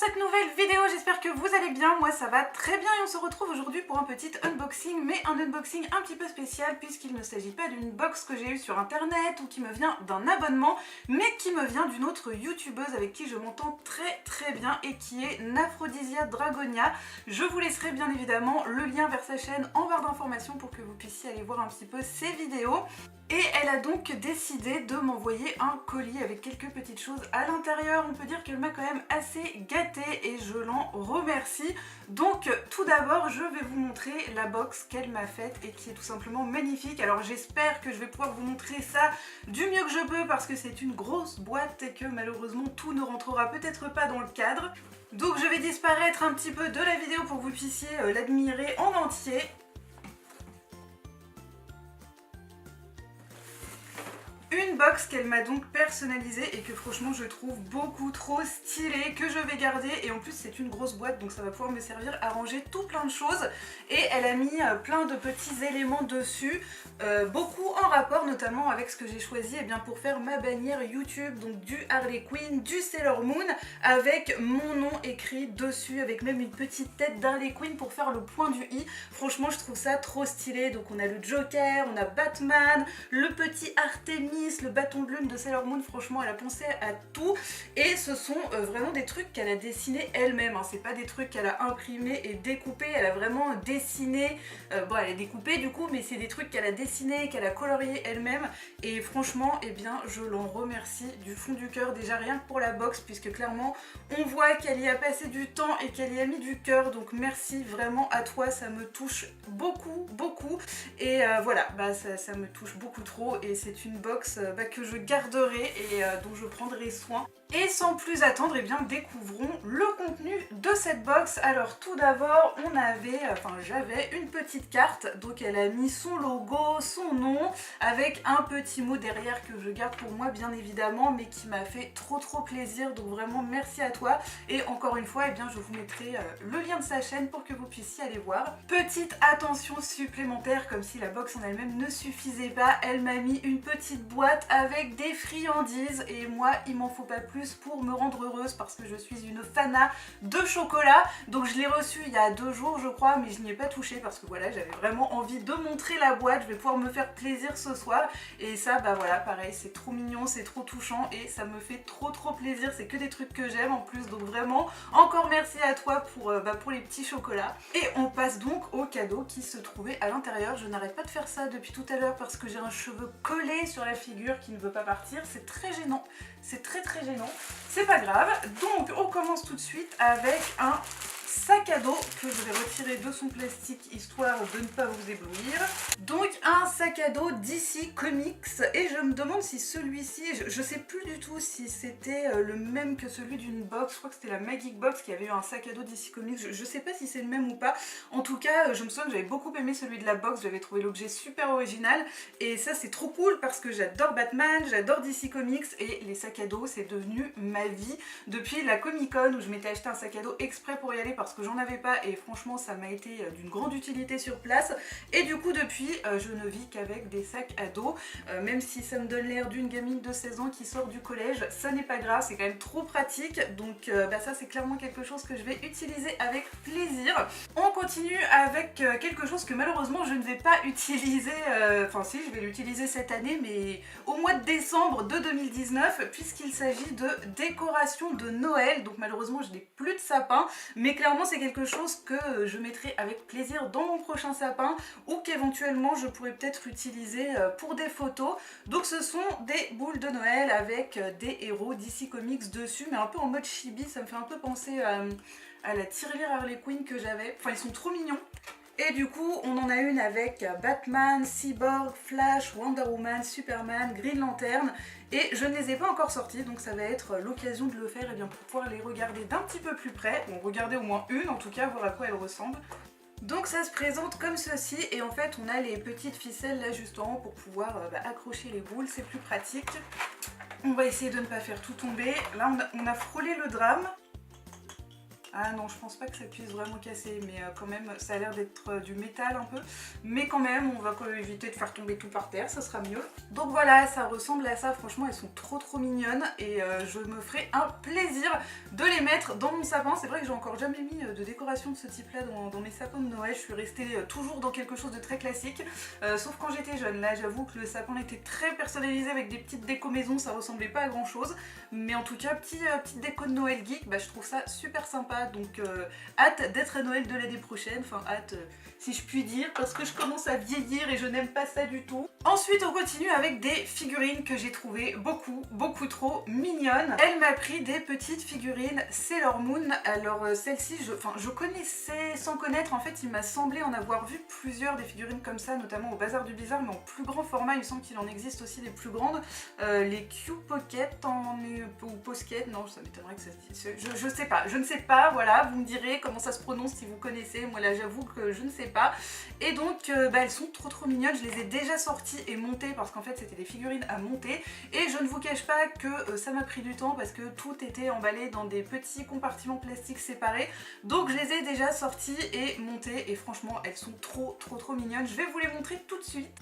cette nouvelle vidéo, j'espère que vous allez bien, moi ça va très bien et on se retrouve aujourd'hui pour un petit unboxing, mais un unboxing un petit peu spécial puisqu'il ne s'agit pas d'une box que j'ai eue sur internet ou qui me vient d'un abonnement, mais qui me vient d'une autre youtubeuse avec qui je m'entends très bien et qui est Naphrodisia Dragonia. Je vous laisserai bien évidemment le lien vers sa chaîne en barre d'informations pour que vous puissiez aller voir un petit peu ses vidéos. Et elle a donc décidé de m'envoyer un colis avec quelques petites choses à l'intérieur. On peut dire qu'elle m'a quand même assez gâtée et je l'en remercie. Donc tout d'abord je vais vous montrer la box qu'elle m'a faite et qui est tout simplement magnifique. Alors j'espère que je vais pouvoir vous montrer ça du mieux que je peux parce que c'est une grosse boîte et que malheureusement tout ne rentrera peut-être pas dans le cadre. Donc je vais disparaître un petit peu de la vidéo pour que vous puissiez l'admirer en entier. Une box qu'elle m'a donc personnalisée et que franchement je trouve beaucoup trop stylée, que je vais garder, et en plus c'est une grosse boîte donc ça va pouvoir me servir à ranger tout plein de choses. Et elle a mis plein de petits éléments dessus, beaucoup en rapport notamment avec ce que j'ai choisi pour faire ma bannière YouTube, donc du Harley Quinn, du Sailor Moon, avec mon nom écrit dessus, avec même une petite tête d'Harley Quinn pour faire le point du i. Franchement je trouve ça trop stylé. Donc on a le Joker, on a Batman, le petit Artemis, le bâton de lune de Sailor Moon. Franchement elle a pensé à tout et ce sont vraiment des trucs qu'elle a dessinés elle-même, hein. C'est pas des trucs qu'elle a imprimés et découpés, elle a vraiment dessiné, bon elle a découpé du coup, mais c'est des trucs qu'elle a dessinés, qu'elle a coloriés elle-même, et franchement je l'en remercie du fond du cœur, déjà rien que pour la box, puisque clairement on voit qu'elle y a passé du temps et qu'elle y a mis du cœur, donc merci vraiment à toi, ça me touche beaucoup et voilà, ça me touche beaucoup trop et c'est une box que je garderai et dont je prendrai soin. Et sans plus attendre, découvrons le contenu de cette box. Alors tout d'abord, j'avais une petite carte, donc elle a mis son logo, son nom, avec un petit mot derrière que je garde pour moi bien évidemment, mais qui m'a fait trop plaisir, donc vraiment merci à toi. Et encore une fois, je vous mettrai le lien de sa chaîne pour que vous puissiez aller voir. Petite attention supplémentaire, comme si la box en elle-même ne suffisait pas, elle m'a mis une petite boîte avec des friandises, et moi il m'en faut pas plus pour me rendre heureuse parce que je suis une fana de chocolat. Donc je l'ai reçu il y a 2 jours je crois, mais je n'y ai pas touché parce que voilà, j'avais vraiment envie de montrer la boîte. Je vais pouvoir me faire plaisir ce soir et ça voilà, pareil, c'est trop mignon, c'est trop touchant et ça me fait trop plaisir. C'est que des trucs que j'aime en plus, donc vraiment encore merci à toi pour les petits chocolats. Et on passe donc au cadeau qui se trouvait à l'intérieur. Je n'arrête pas de faire ça depuis tout à l'heure parce que j'ai un cheveu collé sur la figure qui ne veut pas partir, c'est très gênant, c'est très gênant. C'est pas grave, donc on commence tout de suite avec un sac à dos que je vais retirer de son plastique histoire de ne pas vous éblouir. Donc un sac à dos DC Comics, et je me demande si celui-ci, je sais plus du tout si c'était le même que celui d'une box. Je crois que c'était la Magic Box qui avait eu un sac à dos DC Comics, je sais pas si c'est le même ou pas. En tout cas je me souviens que j'avais beaucoup aimé celui de la box, j'avais trouvé l'objet super original et ça c'est trop cool parce que j'adore Batman, j'adore DC Comics et les sacs à dos c'est devenu ma vie depuis la Comic Con où je m'étais acheté un sac à dos exprès pour y aller parce que j'en avais pas et franchement ça m'a été d'une grande utilité sur place. Et du coup depuis je ne vis qu'avec des sacs à dos, même si ça me donne l'air d'une gamine de 16 ans qui sort du collège, ça n'est pas grave, c'est quand même trop pratique. Donc ça c'est clairement quelque chose que je vais utiliser avec plaisir. On continue avec quelque chose que malheureusement je ne vais pas utiliser, enfin si, je vais l'utiliser cette année mais au mois de décembre de 2019 puisqu'il s'agit de décoration de Noël. Donc malheureusement je n'ai plus de sapin, mais clairement c'est quelque chose que je mettrai avec plaisir dans mon prochain sapin ou qu'éventuellement je pourrais peut-être utiliser pour des photos. Donc ce sont des boules de Noël avec des héros DC Comics dessus, mais un peu en mode chibi. Ça me fait un peu penser à la tirelire Harley Quinn que j'avais. Enfin ils sont trop mignons. Et du coup on en a une avec Batman, Cyborg, Flash, Wonder Woman, Superman, Green Lantern, et je ne les ai pas encore sortis, donc ça va être l'occasion de le faire pour pouvoir les regarder d'un petit peu plus près, bon regarder au moins une en tout cas, voir à quoi elles ressemblent. Donc ça se présente comme ceci et en fait on a les petites ficelles là juste en haut pour pouvoir accrocher les boules, c'est plus pratique. On va essayer de ne pas faire tout tomber. Là on a frôlé le drame. Ah non, je pense pas que ça puisse vraiment casser, mais quand même, ça a l'air d'être du métal un peu. Mais quand même, on va quand même éviter de faire tomber tout par terre, ça sera mieux. Donc voilà, ça ressemble à ça, franchement, elles sont trop mignonnes et je me ferai un plaisir de les mettre dans mon sapin. C'est vrai que j'ai encore jamais mis de décoration de ce type-là dans mes sapins de Noël. Je suis restée toujours dans quelque chose de très classique, sauf quand j'étais jeune. Là, j'avoue que le sapin était très personnalisé avec des petites déco maison, ça ressemblait pas à grand-chose. Mais en tout cas, petite déco de Noël geek, bah, je trouve ça super sympa. Donc hâte d'être à Noël de l'année prochaine, enfin hâte si je puis dire, parce que je commence à vieillir et je n'aime pas ça du tout. Ensuite on continue avec des figurines que j'ai trouvées beaucoup trop mignonnes. Elle m'a pris des petites figurines Sailor Moon. Alors celle-ci, je connaissais sans connaître, en fait il m'a semblé en avoir vu plusieurs des figurines comme ça, notamment au Bazar du Bizarre, mais en plus grand format. Il me semble qu'il en existe aussi des plus grandes, les Q-Pocket ou Posket, non ça m'étonnerait que ça se dise, je ne sais pas, voilà, vous me direz comment ça se prononce si vous connaissez, moi là j'avoue que je ne sais pas. Et donc elles sont trop mignonnes, je les ai déjà sorties et montées parce qu'en fait c'était des figurines à monter et je ne vous cache pas que ça m'a pris du temps parce que tout était emballé dans des petits compartiments plastiques séparés, donc je les ai déjà sorties et montées et franchement elles sont trop mignonnes. Je vais vous les montrer tout de suite.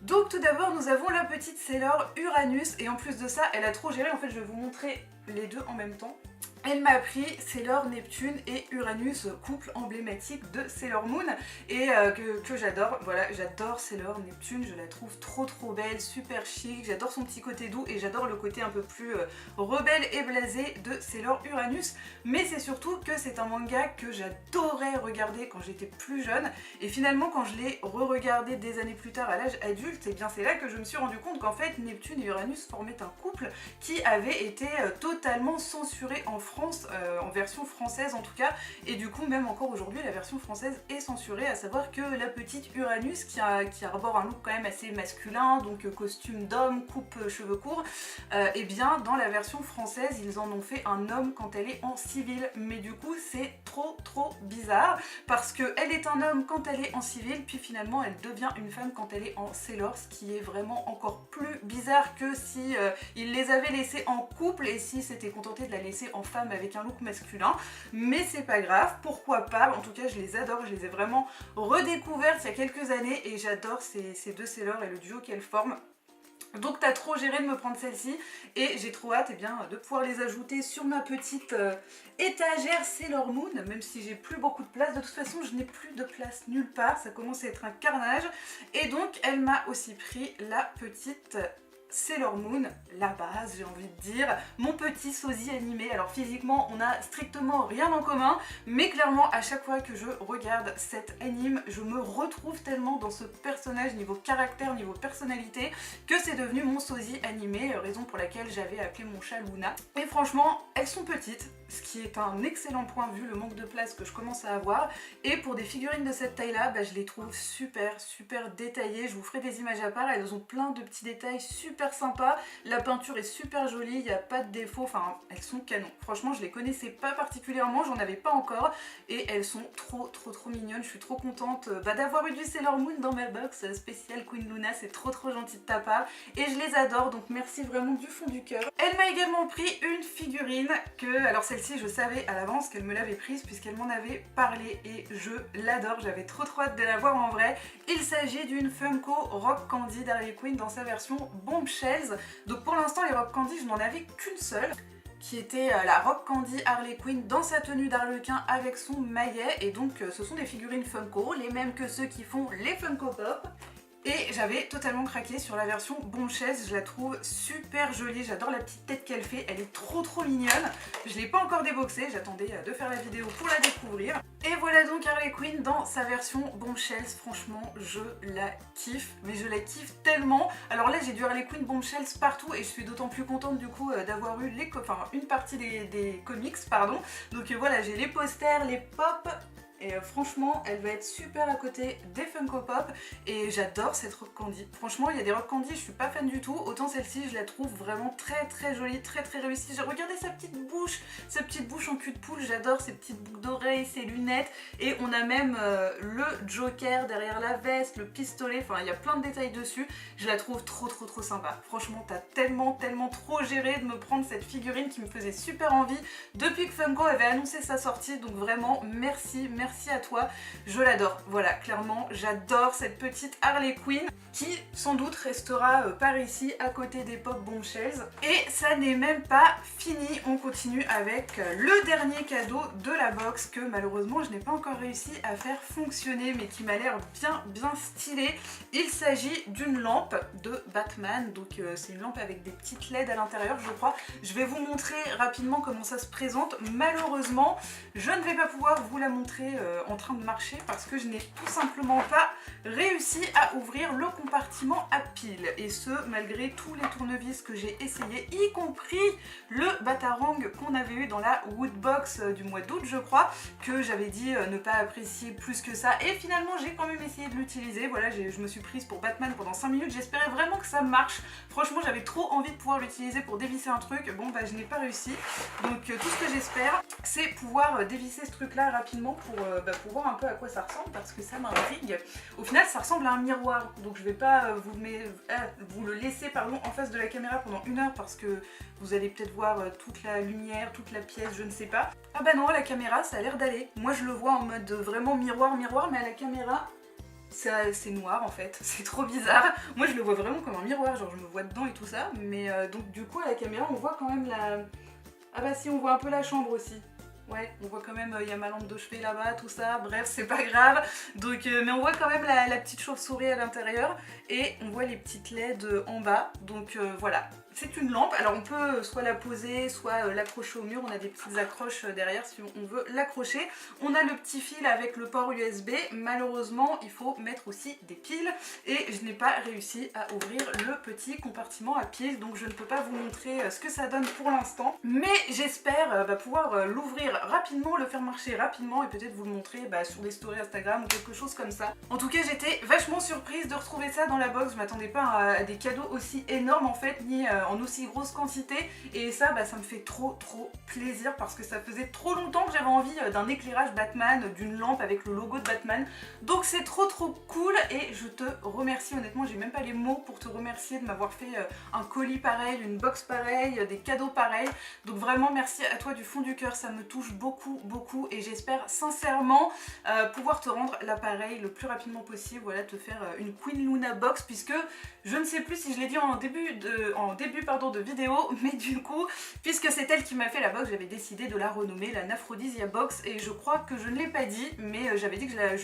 Donc tout d'abord nous avons la petite Sailor Uranus et en plus de ça elle a trop géré, en fait je vais vous montrer les deux en même temps. Elle m'a pris Sailor Neptune et Uranus, couple emblématique de Sailor Moon et que j'adore. Voilà, j'adore Sailor Neptune, je la trouve trop belle, super chic, j'adore son petit côté doux et j'adore le côté un peu plus rebelle et blasé de Sailor Uranus. Mais c'est surtout que c'est un manga que j'adorais regarder quand j'étais plus jeune et finalement quand je l'ai re-regardé des années plus tard à l'âge adulte, et bien c'est là que je me suis rendu compte qu'en fait Neptune et Uranus formaient un couple qui avait été totalement censuré en France, en version française en tout cas, et du coup même encore aujourd'hui la version française est censurée, à savoir que la petite Uranus qui arbore un look quand même assez masculin, donc costume d'homme, coupe cheveux courts, et bien dans la version française ils en ont fait un homme quand elle est en civil, mais du coup c'est trop bizarre parce que elle est un homme quand elle est en civil, puis finalement elle devient une femme quand elle est en Sailor, ce qui est vraiment encore plus bizarre que si il les avait laissés en couple et si s'était contenté de la laisser en femme avec un look masculin, mais c'est pas grave, pourquoi pas. En tout cas je les adore, je les ai vraiment redécouvertes il y a quelques années et j'adore ces deux Sailor et le duo qu'elles forment. Donc t'as trop géré de me prendre celle-ci et j'ai trop hâte de pouvoir les ajouter sur ma petite étagère Sailor Moon, même si j'ai plus beaucoup de place. De toute façon je n'ai plus de place nulle part, ça commence à être un carnage. Et donc elle m'a aussi pris la petite Sailor Moon, la base j'ai envie de dire, mon petit sosie animé. Alors physiquement on a strictement rien en commun, mais clairement à chaque fois que je regarde cet anime, je me retrouve tellement dans ce personnage niveau caractère, niveau personnalité, que c'est devenu mon sosie animé, raison pour laquelle j'avais appelé mon chat Luna. Et franchement elles sont petites, ce qui est un excellent point vu le manque de place que je commence à avoir, et pour des figurines de cette taille là, bah, je les trouve super détaillées. Je vous ferai des images à part, elles ont plein de petits détails super sympa, la peinture est super jolie, il n'y a pas de défaut, enfin elles sont canon. Franchement je les connaissais pas particulièrement, j'en avais pas encore et elles sont trop mignonnes. Je suis trop contente d'avoir eu du Sailor Moon dans ma box spéciale Queen Luna, c'est trop gentil de ta part et je les adore, donc merci vraiment du fond du cœur. Elle m'a également pris une figurine que, alors celle-ci je savais à l'avance qu'elle me l'avait prise puisqu'elle m'en avait parlé et je l'adore, j'avais trop hâte de la voir en vrai. Il s'agit d'une Funko Rock Candy d'Harley Quinn dans sa version Bombshells. Donc pour l'instant les Rock Candy je n'en avais qu'une seule, qui était la Rock Candy Harley Quinn dans sa tenue d'Arlequin avec son maillet, et donc ce sont des figurines Funko, les mêmes que ceux qui font les Funko Pop. Et j'avais totalement craqué sur la version Bombshells, je la trouve super jolie, j'adore la petite tête qu'elle fait, elle est trop mignonne. Je l'ai pas encore déboxée, j'attendais de faire la vidéo pour la découvrir. Et voilà donc Harley Quinn dans sa version Bombshells, franchement je la kiffe, mais je la kiffe tellement. Alors là j'ai du Harley Quinn Bombshells partout et je suis d'autant plus contente du coup d'avoir eu une partie des comics, pardon. Donc voilà, j'ai les posters, les pop et franchement elle va être super à côté des Funko Pop et j'adore cette Rock Candy. Franchement il y a des Rock Candy je suis pas fan du tout, autant celle-ci je la trouve vraiment très jolie, très réussie. J'ai regardé sa petite bouche en cul de poule, j'adore ses petites boucles d'oreilles, ses lunettes et on a même le Joker derrière la veste, le pistolet, enfin il y a plein de détails dessus. Je la trouve trop sympa. Franchement t'as tellement trop géré de me prendre cette figurine qui me faisait super envie depuis que Funko avait annoncé sa sortie, donc vraiment merci à toi, je l'adore. Voilà, clairement j'adore cette petite Harley Quinn qui sans doute restera par ici à côté des Pop Bombshells. Et ça n'est même pas fini, on continue avec le dernier cadeau de la box que malheureusement je n'ai pas encore réussi à faire fonctionner mais qui m'a l'air bien stylé. Il s'agit d'une lampe de Batman, donc c'est une lampe avec des petites LED à l'intérieur je crois. Je vais vous montrer rapidement comment ça se présente. Malheureusement je ne vais pas pouvoir vous la montrer en train de marcher parce que je n'ai tout simplement pas réussi à ouvrir le compartiment à piles, et ce malgré tous les tournevis que j'ai essayé, y compris le Batarang qu'on avait eu dans la Woodbox du mois d'août je crois, que j'avais dit ne pas apprécier plus que ça, et finalement j'ai quand même essayé de l'utiliser. Voilà, je me suis prise pour Batman pendant 5 minutes, j'espérais vraiment que ça marche. Franchement j'avais trop envie de pouvoir l'utiliser pour dévisser un truc, bon bah je n'ai pas réussi, donc tout ce que j'espère c'est pouvoir dévisser ce truc là rapidement pour voir un peu à quoi ça ressemble, parce que ça m'intrigue. Au final ça ressemble à un miroir, donc je vais pas vous le laisser en face de la caméra pendant 1 heure parce que vous allez peut-être voir toute la lumière, toute la pièce, je ne sais pas. Ah bah non, à la caméra ça a l'air d'aller. Moi je le vois en mode vraiment miroir, mais à la caméra c'est noir en fait, c'est trop bizarre. Moi je le vois vraiment comme un miroir, genre je me vois dedans et tout ça, mais donc du coup à la caméra on voit quand même la... Ah bah si, on voit un peu la chambre aussi. Ouais, on voit quand même, il y a ma lampe de chevet là-bas, tout ça, bref, c'est pas grave. Donc, mais on voit quand même la petite chauve-souris à l'intérieur et on voit les petites LED en bas. Donc voilà, c'est une lampe. Alors on peut soit la poser, soit l'accrocher au mur. On a des petites accroches derrière si on veut l'accrocher. On a le petit fil avec le port USB. Malheureusement, il faut mettre aussi des piles et je n'ai pas réussi à ouvrir le petit compartiment à piles. Donc je ne peux pas vous montrer ce que ça donne pour l'instant. Mais j'espère pouvoir l'ouvrir rapidement, le faire marcher rapidement et peut-être vous le montrer sur des stories Instagram ou quelque chose comme ça. En tout cas, j'étais vachement surprise de retrouver ça dans la box. Je m'attendais pas à des cadeaux aussi énormes en fait, ni en aussi grosse quantité, et ça ça me fait trop plaisir parce que ça faisait trop longtemps que j'avais envie d'un éclairage Batman, d'une lampe avec le logo de Batman, donc c'est trop cool et je te remercie. Honnêtement j'ai même pas les mots pour te remercier de m'avoir fait un colis pareil, une box pareille, des cadeaux pareils, donc vraiment merci à toi du fond du cœur, ça me touche beaucoup et j'espère sincèrement pouvoir te rendre l'appareil le plus rapidement possible, voilà, te faire une Queen Luna box, puisque je ne sais plus si je l'ai dit en début de vidéo, mais du coup puisque c'est elle qui m'a fait la box, j'avais décidé de la renommer la Naphrodisia box, et je crois que je ne l'ai pas dit, mais je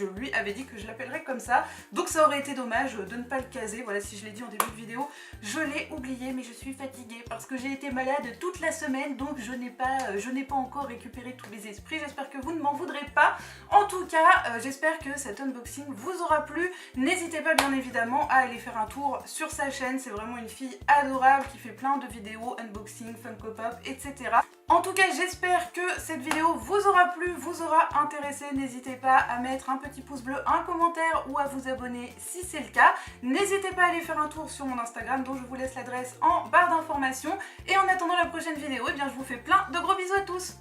lui avais dit que je l'appellerais comme ça, donc ça aurait été dommage de ne pas le caser. Voilà, si je l'ai dit en début de vidéo, je l'ai oublié, mais je suis fatiguée parce que j'ai été malade toute la semaine, donc je n'ai pas encore récupéré tous les esprits. J'espère que vous ne m'en voudrez pas. En tout cas, j'espère que cet unboxing vous aura plu. N'hésitez pas bien évidemment à aller faire un tour sur sa chaîne, c'est vraiment une fille adorable qui fait plein de vidéos, unboxing, Funko Pop, etc. En tout cas, j'espère que cette vidéo vous aura plu, vous aura intéressé. N'hésitez pas à mettre un petit pouce bleu, un commentaire ou à vous abonner si c'est le cas. N'hésitez pas à aller faire un tour sur mon Instagram dont je vous laisse l'adresse en barre d'informations. Et en attendant la prochaine vidéo, eh bien, je vous fais plein de gros bisous à tous.